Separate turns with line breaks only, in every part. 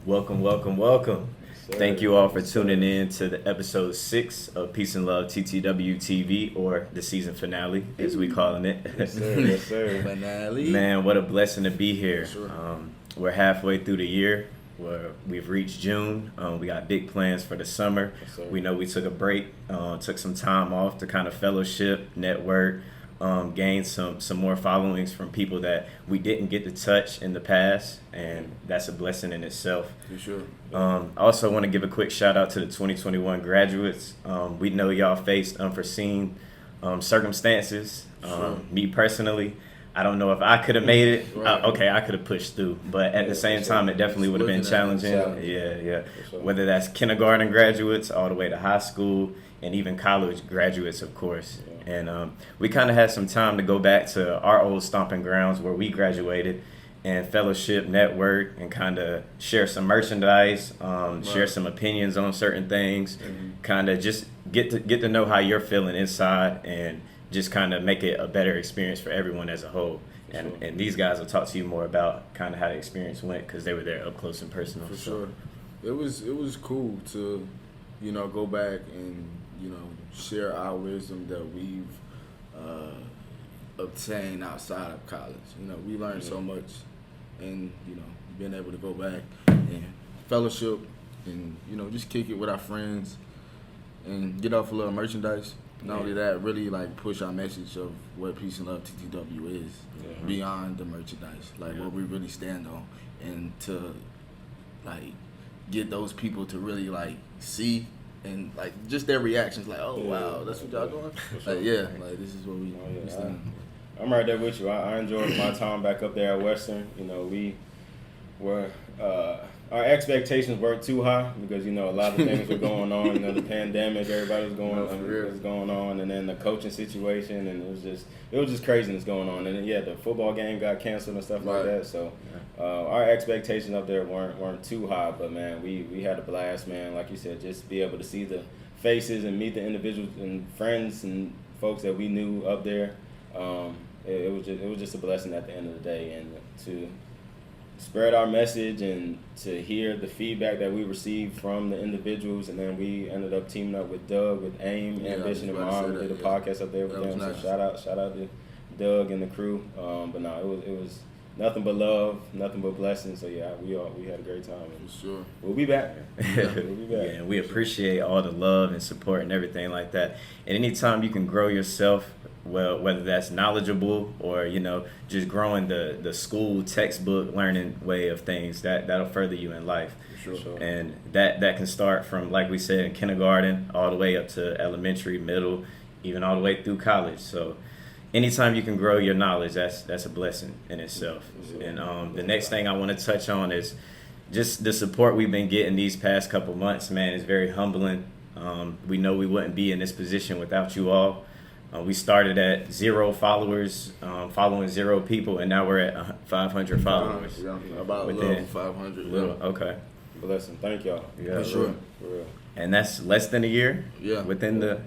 Welcome, welcome, welcome.
Sir.
Thank you all for tuning in to the episode 6 of Peace and Love TTW TV, or the season finale, as we calling it.
Yes, sir. Yes, sir.
Finale.
Man, what a blessing to be here.
Sure.
We're halfway through the year. We've reached June. We got big plans for the summer.
Yes, sir.
We know we took a break, took some time off to kind of fellowship, network, gain some more followings from people that we didn't get to touch in the past, and that's a blessing in itself.
For sure.
I also want to give a quick shout out to the 2021 graduates. We know y'all faced unforeseen circumstances.
Sure.
Me personally, I don't know if I could have made it.
Right.
I could have pushed through, but at
Yeah,
the same
for sure.
time, it definitely would have been
Looking at it,
challenging.
challenging.
Yeah.
For sure.
Whether that's kindergarten graduates all the way to high school and even college graduates, of course.
Yeah.
And we kind of had some time to go back to our old stomping grounds where we graduated and fellowship, network, and kind of share some merchandise, share some opinions on certain things, kind of just get to know how you're feeling inside, and just kind of make it a better experience for everyone as a whole. And these guys will talk to you more about kind of how the experience went because they were there up close and personal.
For
So,
sure. It was cool to, go back and, share our wisdom that we've obtained outside of college. We learned so much, and, being able to go back and fellowship and, just kick it with our friends and get off a little merchandise. Not only that, really push our message of what Peace and Love TTW is beyond the merchandise, what we really stand on, and to get those people to really see and just their reactions, oh wow, that's what y'all doing. This is what we stand on.
I'm right there with you. I enjoyed my time back up there at Western. We were our expectations weren't too high because a lot of things were going on. The pandemic, everybody was going on, and then the coaching situation, and it was just craziness going on. And then, the football game got canceled and stuff like that. So our expectations up there weren't too high, but man, we had a blast, man. Like you said, just be able to see the faces and meet the individuals and friends and folks that we knew up there. It was just a blessing at the end of the day, and to spread our message and to hear the feedback that we received from the individuals, and then we ended up teaming up with Doug, with AIM, Ambition, and Mom. We did a podcast up there with them.
Nice.
So shout out to Doug and the crew. But no, it was nothing but love, nothing but blessings. So we had a great time. And
For sure.
we'll be back. We'll be back.
Yeah, and we appreciate all the love and support and everything like that. And anytime you can grow yourself, well, whether that's knowledgeable or just growing the school textbook learning way of things, that'll further you in life.
Sure.
And that can start from, like we said, in kindergarten all the way up to elementary, middle, even all the way through college. So anytime you can grow your knowledge, that's a blessing in itself.
Sure.
And the next thing I want to touch on is just the support we've been getting these past couple months. Man, is very humbling. We know we wouldn't be in this position without you all. We started at 0 followers, following 0 people, and now we're at 500 followers.
About
Within-
500.
Okay.
Blessing. Thank y'all.
Yeah,
For sure.
For real.
And that's less than a year?
Yeah.
Within the,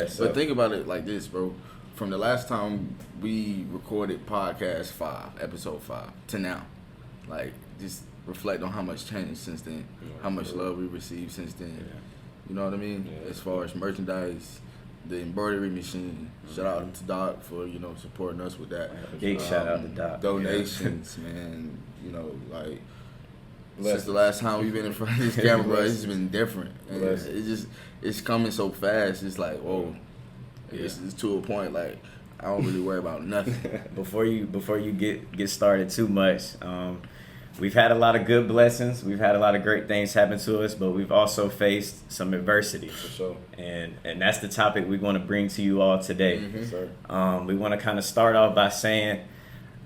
so.
But think about it like this, bro. From the last time we recorded episode 5, to now, just reflect on how much changed since then, how much love we received since then.
Yeah.
You know what I mean?
Yeah.
As far as merchandise, the embroidery machine. Shout out to Doc for supporting us with that.
Big shout out to Doc.
Donations, man.
Bless.
Since the last time we've been in front of this camera, bro, it's been different. And
Bless.
it's coming so fast. It's whoa.
Yeah.
It's to a point I don't really worry about nothing.
Before you get started too much, we've had a lot of good blessings. We've had a lot of great things happen to us, but we've also faced some adversity.
For sure.
And that's the topic we want to bring to you all today.
Mm-hmm.
Sir.
We want to kind of start off by saying,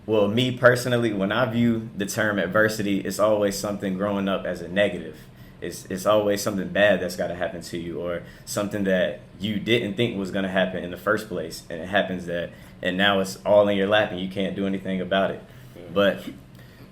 well, me personally, when I view the term adversity, it's always something growing up as a negative. It's always something bad that's got to happen to you, or something that you didn't think was going to happen in the first place, and it happens and now it's all in your lap and you can't do anything about it.
Yeah.
But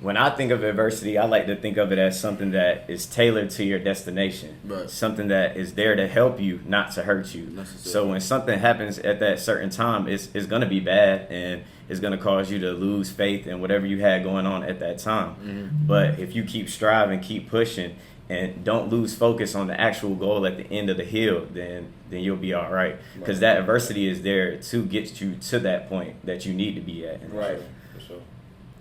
when I think of adversity, I like to think of it as something that is tailored to your destination.
Right.
Something that is there to help you, not to hurt you. So when something happens at that certain time, it's going to be bad and it's going to cause you to lose faith in whatever you had going on at that time.
Mm-hmm.
But if you keep striving, keep pushing, and don't lose focus on the actual goal at the end of the hill, then you'll be all right. Because that adversity is there to get you to that point that you need to be at.
Right. For sure.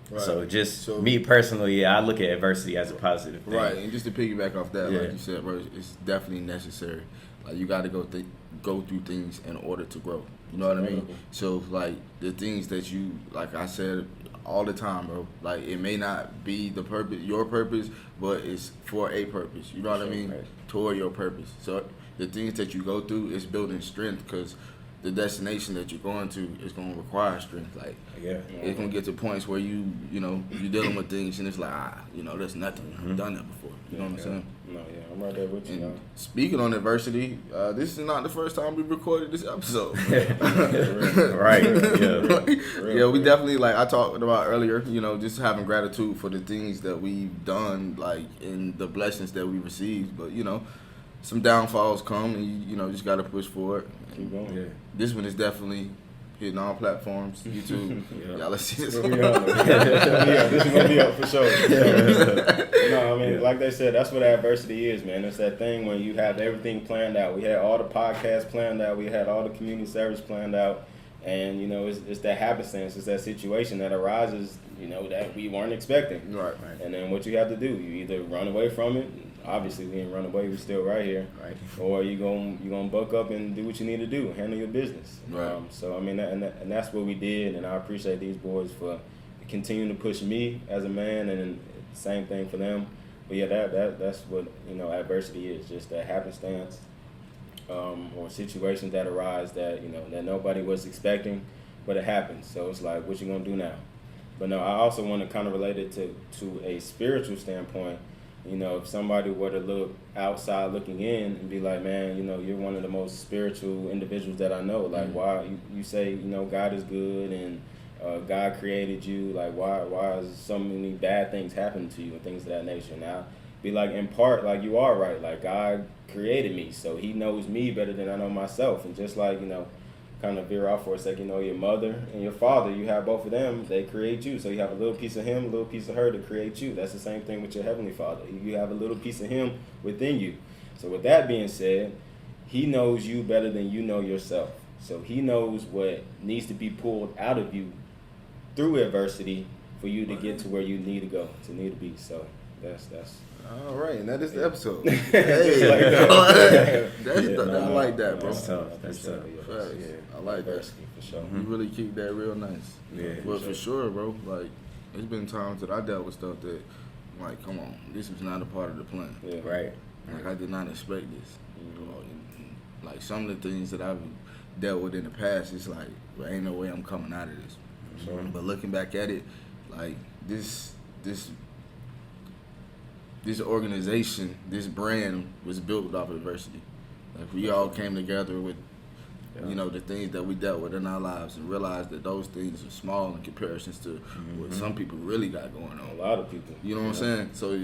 Right.
So me personally, yeah, I look at adversity as a positive thing.
Right, and just to piggyback off that,
Yeah.
like you said, bro, it's definitely necessary. Like you got to go through things in order to grow. You know what I mean? So like the things that you, like I said all the time, bro. Like it may not be your purpose, but it's for a purpose. You know what I mean?
Right.
Toward your purpose. So the things that you go through is building strength because the destination that you're going to is going to require strength. Like,
Yeah.
it's going to get to points where you're dealing with things and it's like, that's nothing. I've done that before. You know what I'm saying?
No, yeah, I'm right there with you.
And speaking on adversity, this is not the first time we recorded this episode.
Right. Yeah.
Yeah, we definitely, like I talked about earlier, just having gratitude for the things that we've done, like, and the blessings that we received. But, some downfalls come and, you just got to push forward.
Keep going.
Yeah.
This one is definitely hitting all platforms, YouTube.
Yeah.
Y'all, let's see this.
We'll be on there. This is going to be up for sure. No, I mean, like they said, that's what adversity is, man. It's that thing when you have everything planned out. We had all the podcasts planned out. We had all the community service planned out. And, it's that happenstance. It's that situation that arises, that we weren't expecting.
Right.
And then what you have to do, you either run away from it. Obviously, we didn't run away. We're still right here.
Right.
Or you gonna buck up and do what you need to do, handle your business.
Right.
So I mean, and that's what we did, and I appreciate these boys for continuing to push me as a man, and the same thing for them. But yeah, that's what adversity is, just that happenstance, or situations that arise that that nobody was expecting, but it happens. So it's like, what you gonna do now? But no, I also want to kind of relate it to a spiritual standpoint. If somebody were to look outside looking in and be like, man, you're one of the most spiritual individuals that I know. Like, why you say, God is good and God created you. Like, why is so many bad things happening to you and things of that nature? Now, be like, in part, like you are right. Like, God created me, so he knows me better than I know myself. And just like, kind of veer off for a second, your mother and your father, you have both of them, they create you. So you have a little piece of him, a little piece of her to create you. That's the same thing with your Heavenly Father. You have a little piece of him within you. So with that being said, he knows you better than you know yourself. So he knows what needs to be pulled out of you through adversity for you to get to where you need to go, to need to be. So that's
All right, and that is the episode.
Like
Hey, I like that, bro.
That's tough. That's tough.
Facts.
Yeah,
I like that.
adversity for sure.
You really keep that real nice.
Yeah.
But for sure, bro, like, there's been times that I dealt with stuff that, like, come on, this was not a part of the plan.
Yeah.
Right.
Like, I did not expect this. Like, some of the things that I've dealt with in the past, it's like, well, ain't no way I'm coming out of this.
Sure.
But looking back at it, like, this organization, this brand was built off of adversity. Like, we all came together with, the things that we dealt with in our lives and realized that those things are small in comparisons to what some people really got going on.
A lot of people.
You know what I'm saying? So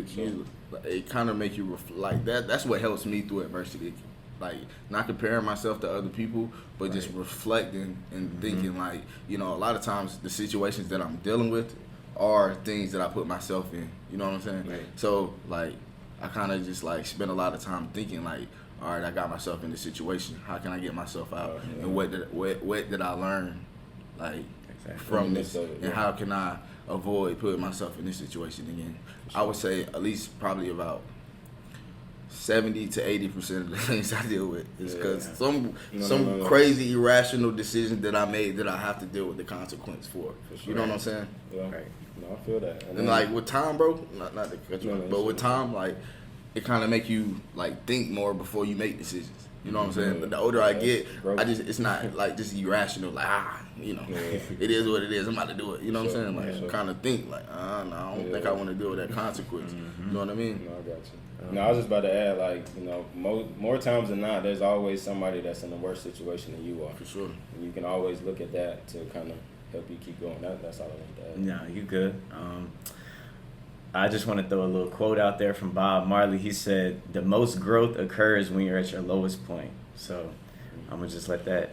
it kind of make you like that. That's what helps me through adversity. Like, not comparing myself to other people, but just reflecting and thinking, like, a lot of times the situations that I'm dealing with are things that I put myself in. You know what I'm saying?
Right.
So, like, I kind of just, like, spend a lot of time thinking, like, all right, I got myself in this situation. How can I get myself out? And what did I learn, like, from this? And how can I avoid putting myself in this situation again? I would say at least probably about 70 to 80% of the things I deal with is because some crazy irrational decisions that I made that I have to deal with the consequence for.
Sure.
You know what I'm saying?
Yeah.
Right.
No, I feel that.
And like with time, bro, not to cut you off, but with time, like, it kind of make you like think more before you make decisions. You know what I'm saying? But the older I get, it's not like just irrational, like, it is what it is. I'm about to do it. You know what I'm saying? Like, kind of think like, no, I don't think I want to deal with that consequence. You know what I mean?
No, I got you. No, I was just about to add, like, more times than not, there's always somebody that's in a worse situation than you are.
For sure.
And you can always look at that to kind of help you keep going. That's all I want to add.
No, you good. I just want to throw a little quote out there from Bob Marley. He said, "The most growth occurs when you're at your lowest point." So I'm gonna just let that,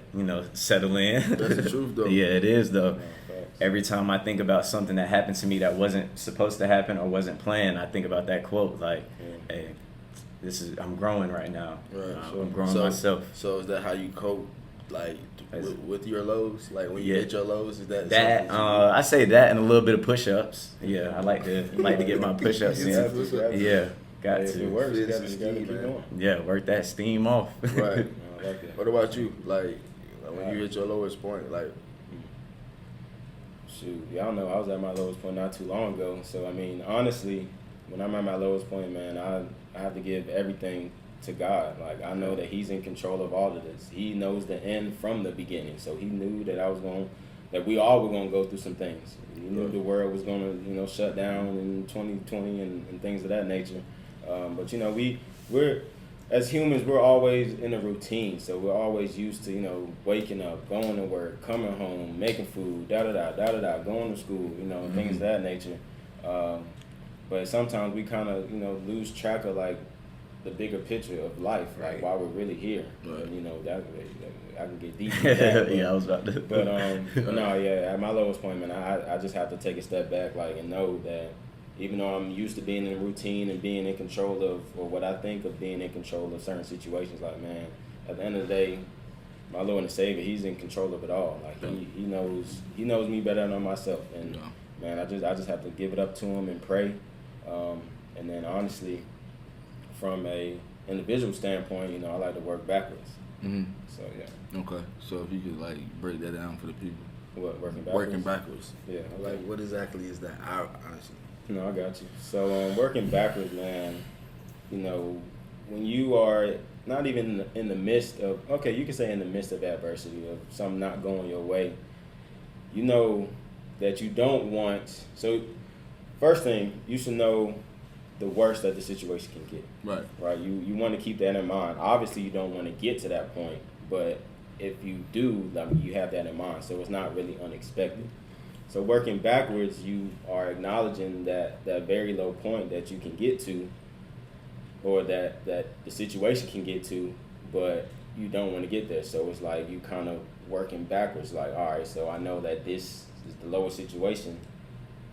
settle in.
That's the truth, though.
Yeah, it is though.
Yeah, facts.
Every time I think about something that happened to me that wasn't supposed to happen or wasn't planned, I think about that quote. Like, hey, I'm growing right now.
Right.
I'm growing myself.
So is that how you cope, like with your lows? Like when you
Yeah.
hit your lows, is that
That
something you
I say that and a little bit of push-ups. Yeah, I like to get my push-ups
You have
in.
to, you have to.
Yeah, got
If it
to.
works, you
Fits
gotta
the
keep
scheme, man.
going.
Yeah, work that steam off.
do? Right.
I like that.
What about you? Like when you hit your lowest point, like
Shoot, y'all know I was at my lowest point not too long ago. So I mean, honestly, when I'm at my lowest point, man, I have to give everything to God. Like I know that He's in control of all of this. He knows the end from the beginning. So He knew that that we all were gonna go through some things. He knew the world was gonna shut down in 2020 and things of that nature. But we're as humans, we're always in a routine, so we're always used to, waking up, going to work, coming home, making food, going to school, things of that nature. But sometimes we kind of, lose track of like the bigger picture of life, like
Right.
why we're really here.
Right.
And, that I can get deep into that.
Yeah, I was about to.
But no, yeah, at my lowest point, man, I just have to take a step back, like, and know that even though I'm used to being in a routine and being in control of, or what I think of being in control of certain situations, like, man, at the end of the day, my Lord and Savior, He's in control of it all. Like He knows me better than I know myself, and man, I just have to give it up to Him and pray, and then honestly, from a individual standpoint, I like to work backwards. So yeah.
okay. So if you could like break that down for the people.
What, working backwards?
Working backwards.
Yeah.
Like what exactly is that? I honestly.
No, I got you. So working backwards, man, when you are not even in the midst of, okay, you can say in the midst of adversity, of something not going your way, you know that you don't want, so first thing, you should know the worst that the situation can get. Right? You want to keep that in mind. Obviously, you don't want to get to that point, but if you do, you have that in mind, so it's not really unexpected. So working backwards, you are acknowledging that very low point that you can get to, or that the situation can get to, but you don't want to get there. So it's like you kind of working backwards, like, all right, so I know that this is the lowest situation.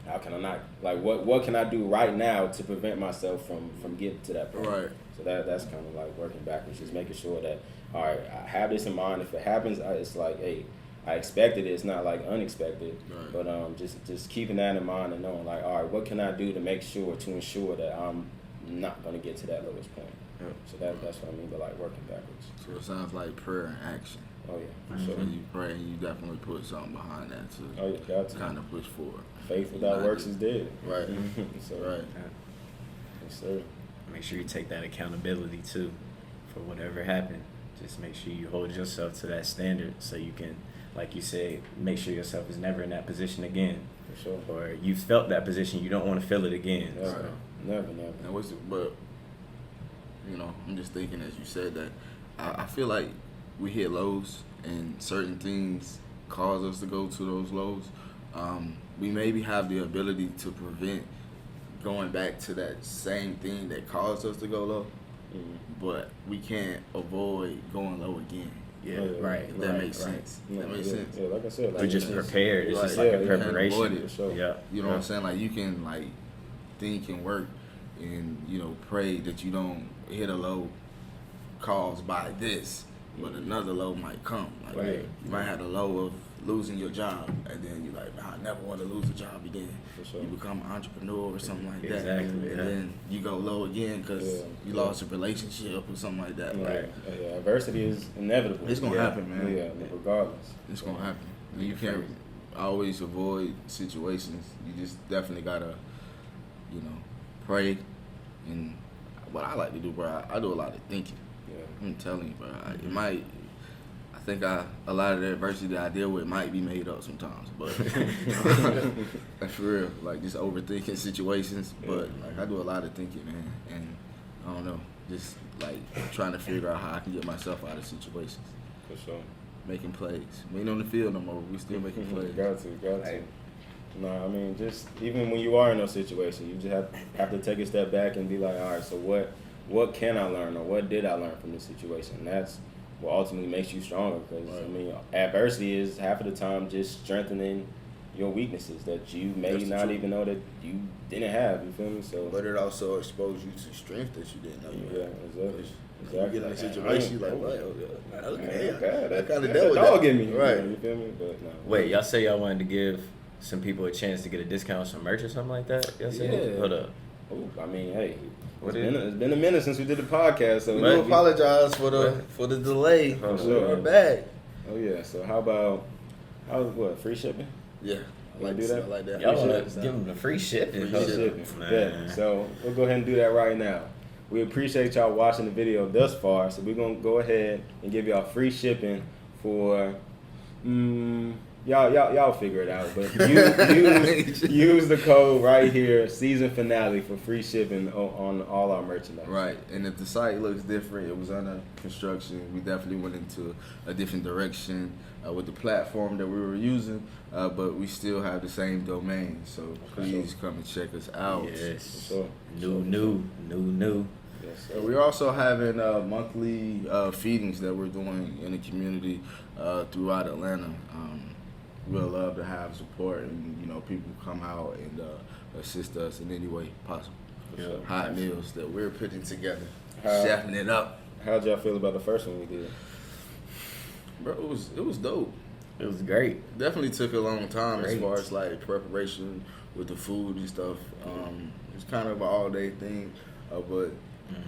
How can I not, like, what can I do right now to prevent myself from getting to that point?
Right.
So that's kind of like working backwards, just making sure that, all right, I have this in mind. If it happens, it's like, hey, I expected it. It's not like unexpected,
Right.
but just keeping that in mind and knowing like, all right, what can I do to ensure that I'm not going to get to that lowest point.
Yeah.
So that's what I mean by like working backwards.
So it sounds like prayer and action.
Oh yeah, for
So
sure.
when you pray, you definitely put something behind that to
Oh yeah, got to.
kind of push forward.
Faith without works is dead.
Right.
So
Right.
yes, sir.
Make sure you take that accountability too for whatever happened. Just make sure you hold yourself to that standard so you can, like you said, make sure yourself is never in that position again.
For sure.
Or you've felt that position, you don't want to feel it again.
Never,
So,
never.
And but I'm just thinking as you said that, I feel like we hit lows and certain things cause us to go to those lows. We maybe have the ability to prevent going back to that same thing that caused us to go low, but we can't avoid going low again.
yeah,
Oh, yeah.
right.
If that
right,
makes
right.
sense.
No,
That makes
yeah,
sense.
Yeah, like I said,
We're
like
just
Yeah.
prepared. It's
Right.
just like
Yeah,
a
you can't
preparation.
avoid it.
Sure.
Yeah.
You know what I'm saying? Like you can like think and work and pray that you don't hit a low caused by this, but another low might come. Like
Right.
you might have a low of losing your job, and then you're like, I never want to lose a job again.
For sure.
You become an entrepreneur or something like that,
Exactly,
and
yeah.
then you go low again because
Yeah.
you lost a relationship or something like that.
Right.
Right.
Yeah, adversity is inevitable.
It's gonna
Yeah.
happen, man.
Yeah, regardless.
It's gonna happen. And you can't always avoid situations. You just definitely gotta, pray. And what I like to do, bro, I do a lot of thinking.
Yeah.
I'm telling you, bro. I think a lot of the adversity that I deal with might be made up sometimes, but like for real, like just overthinking situations. But like I do a lot of thinking, man, and I don't know, just like trying to figure out how I can get myself out of situations.
For sure.
Making plays. We ain't on the field no more. We still making plays.
Got to.
Hey,
No, I mean, just even when you are in those situations, you just have to take a step back and be like, all right, so what can I learn, or what did I learn from this situation? And that's what ultimately makes you stronger. Because I mean, adversity is half of the time just strengthening your weaknesses that you may not even know that you didn't have. You feel me? So,
but it also exposed you to strength that you didn't know you had.
Yeah, exactly.
You get in a situation, you're like, what? Okay, that kind of
that's
dealt
a
with
dog
that.
in me.
Right.
You feel me? But no.
Wait, y'all say y'all wanted to give some people a chance to get a discount on some merch or something like that? Y'all say?
Yeah.
Hold up.
Ooh, I mean, hey,
What
it's been a minute since we did the podcast, so
We do apologize for the delay.
For
sure.
We're back.
Oh yeah, so how about free shipping?
Yeah, I like
do that?
I like that.
Y'all
Free
want to
shipping.
give them the free shipping?
Free
Shipping.
Man.
Yeah. So we'll go ahead and do that right now. We appreciate y'all watching the video thus far, so we're gonna go ahead and give y'all free shipping for y'all figure it out, but use the code right here, season finale, for free shipping on all our merchandise.
Right, and if the site looks different, it was under construction. We definitely went into a different direction with the platform that we were using, but we still have the same domain. So please come and check us out.
Yes.
For sure.
New.
Yes,
So we're also having monthly feedings that we're doing in the community throughout Atlanta. We'd love to have support, and people come out and assist us in any way possible.
Yeah.
Hot meals that we're putting together,
How-
chefing it up.
How'd y'all feel about the first one we did?
Bro, it was dope.
It was great.
Definitely took a long time as
Great.
far as like preparation with the food and stuff. It's kind of an all day thing, but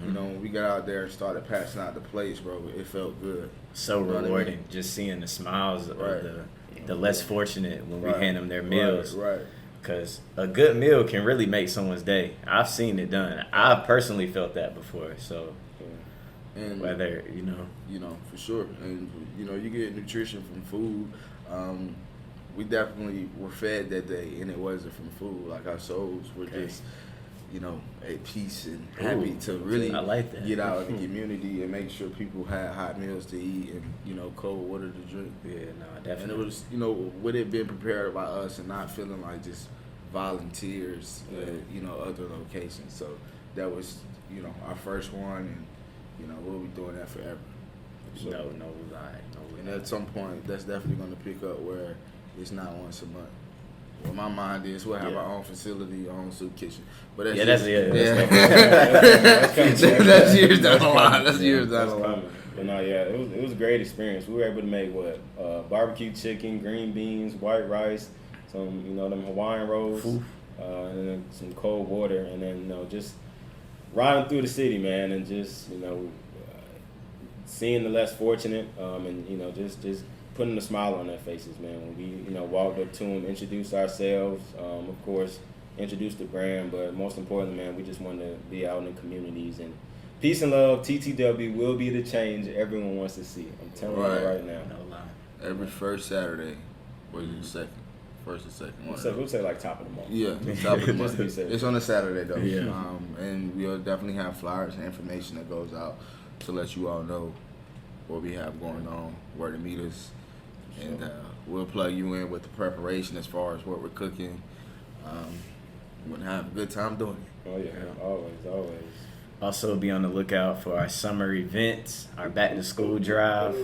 when we got out there and started passing out the plates, bro, it felt good.
So
You know what I
rewarding,
mean?
just seeing the smiles of
Right.
the less fortunate when we
Right.
hand them their meals.
Right.
Because a good meal can really make someone's day. I've seen it done. I've personally felt that before. So
And
whether,
for sure. And you get nutrition from food. We definitely were fed that day, and it wasn't from food. Like our souls were just, at peace and happy
Ooh,
to really
I like that.
get out in the community and make sure people had hot meals to eat and cold water to drink.
yeah, no,
And
definitely.
it was, with it being prepared by us and not feeling like just volunteers at, other locations. So that was, our first one, and, we'll be doing that forever. So,
No lie.
and at some point, that's definitely going to pick up where it's not once a month. Well, my mind is we'll have
Yeah.
our own facility, our own soup kitchen. But that's
Yeah, that's
that's years down the line. That's years down
That's
the line.
coming. But no, yeah, it was a great experience. We were able to make barbecue chicken, green beans, white rice, some them Hawaiian rolls, and then some cold water, and then just riding through the city, man, and just seeing the less fortunate, and just putting a smile on their faces, man. When we walked up to them, introduced ourselves, of course, introduced the brand, but most importantly, man, we just wanted to be out in the communities, and peace and love. TTW will be the change everyone wants to see. I'm telling you right now.
No lie.
Every first Saturday, or is it second? First and second.
We'll say like top of the month.
Yeah, top of the
Just
month.
to be safe.
It's on a Saturday though.
Yeah.
And we'll definitely have flyers and information that goes out to let you all know what we have going on, where to meet us, and we'll plug you in with the preparation as far as what we're cooking. We're gonna have a good time doing it.
Oh yeah, always.
Also, be on the lookout for our summer events, our back to school drive.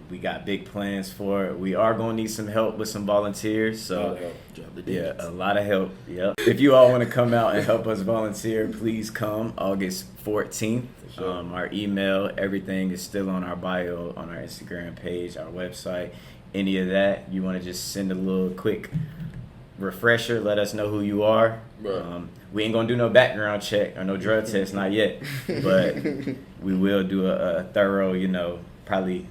We got big plans for it. We are going to need some help with some volunteers. So,
Drop the
yeah,
dates.
a lot of help. Yep. If you all want to come out and help us volunteer, please come August 14th.
Sure.
Our email, everything is still on our bio, on our Instagram page, our website. Any of that, you want to just send a little quick refresher, let us know who you are.
Right.
We ain't gonna do no background check or no drug test, not yet, but we will do a thorough, probably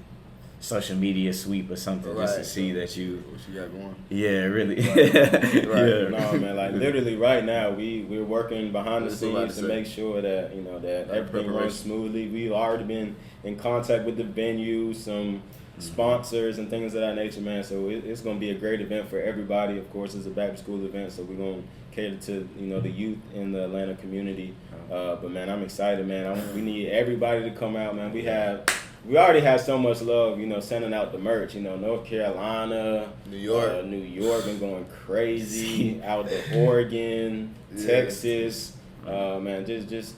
social media sweep or something just to
Right.
see that you.
What you got going?
Yeah, really.
Right.
Yeah.
No, man, like literally right now, we're working behind the
That's what I'm about
scenes
to
to
say.
make sure that that
Like
everything runs
preparation.
smoothly. We've already been in contact with the venue, some sponsors and things of that nature, man. So it's going to be a great event for everybody. Of course, it's a back to school event, so we're going to cater to the youth in the Atlanta community. But man, I'm excited, man. We need everybody to come out, man. We have we already have so much love, you know, sending out the merch. You know, North Carolina, New York been going crazy. Out to Oregon, Texas, man, just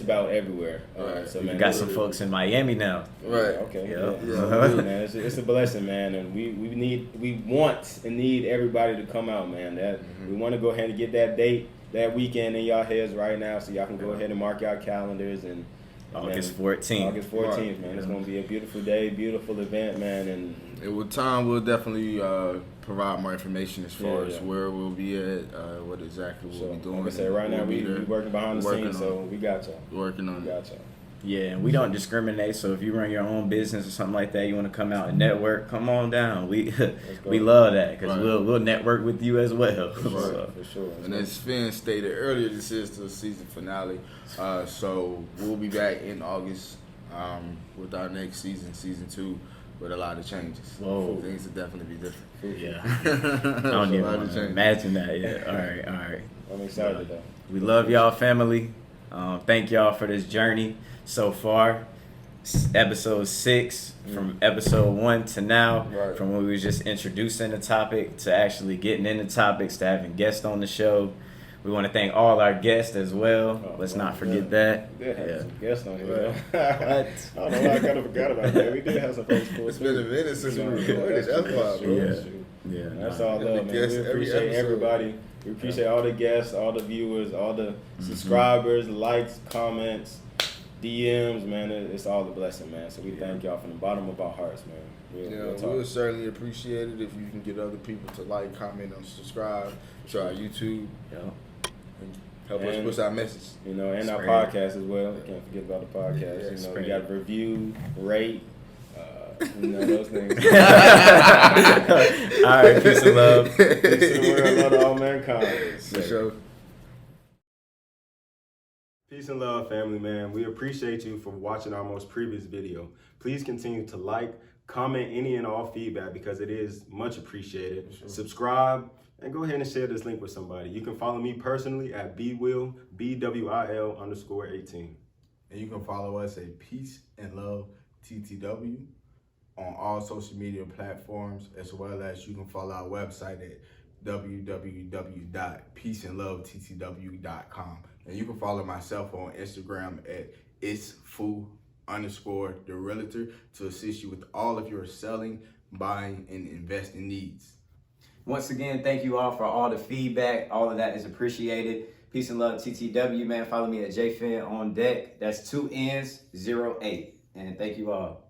about everywhere. So man,
we got some folks in Miami now.
Right.
Okay.
Yeah.
Man, it's a blessing, man, and we want and need everybody to come out, man. That we want to go ahead and get that date, that weekend in y'all heads right now, so y'all can go ahead and mark y'all calendars and.
August 14th.
August 14th, man. It's going to be a beautiful day, beautiful event, man. And
with time, we'll definitely provide more information as far as where we'll be at, what exactly we'll be doing.
Like I said, right now we working behind the scenes, so we got y'all.
Working on
it.
Yeah, and we don't discriminate. So if you run your own business or something like that, you want to come out and network, come on down. We love that because we'll network with you as well.
For sure.
And as Finn stated earlier, this is the season finale. So we'll be back in August with our next season, season 2, with a lot of changes.
Whoa.
Things will definitely be different.
Yeah. I don't even want to imagine that. Yeah. All right.
I'm excited though.
We love y'all, family. Thank y'all for this journey so far. Episode 6, from episode 1 to now, from when we was just introducing the topic to actually getting into topics to having guests on the show. We want to thank all our guests as well. Let's not forget that.
We did have some guests on here. I don't know why I kind of forgot about that. We did have some folks.
It's been a minute since we recorded. That's why, bro.
Yeah.
That's all love, man. We appreciate everybody. We appreciate all the guests, all the viewers, all the subscribers, likes, comments, DMs, man. It's all a blessing, man. So we thank y'all from the bottom of our hearts, man.
We would certainly appreciate it if you can get other people to like, comment, and subscribe to our YouTube. And help us push our message. You know, and our podcast as well. Can't forget about the podcast. You know, we got review, rate, you know, those things.
All right, peace and love.
Peace to the world, love to all mankind.
For sure.
Peace and love, family, man. We appreciate you for watching our most previous video. Please continue to like, comment any and all feedback because it is much appreciated. Sure. Subscribe, and go ahead and share this link with somebody. You can follow me personally at BWIL, BWIL_18.
And you can follow us at Peace and Love TTW on all social media platforms, as well as you can follow our website at www.peaceandlovettw.com. And you can follow myself on Instagram at itsfu_the realtor to assist you with all of your selling, buying, and investing needs.
Once again, thank you all for all the feedback. All of that is appreciated. Peace and love, TTW, man. Follow me at JFin on deck. That's 2Ns08. And thank you all.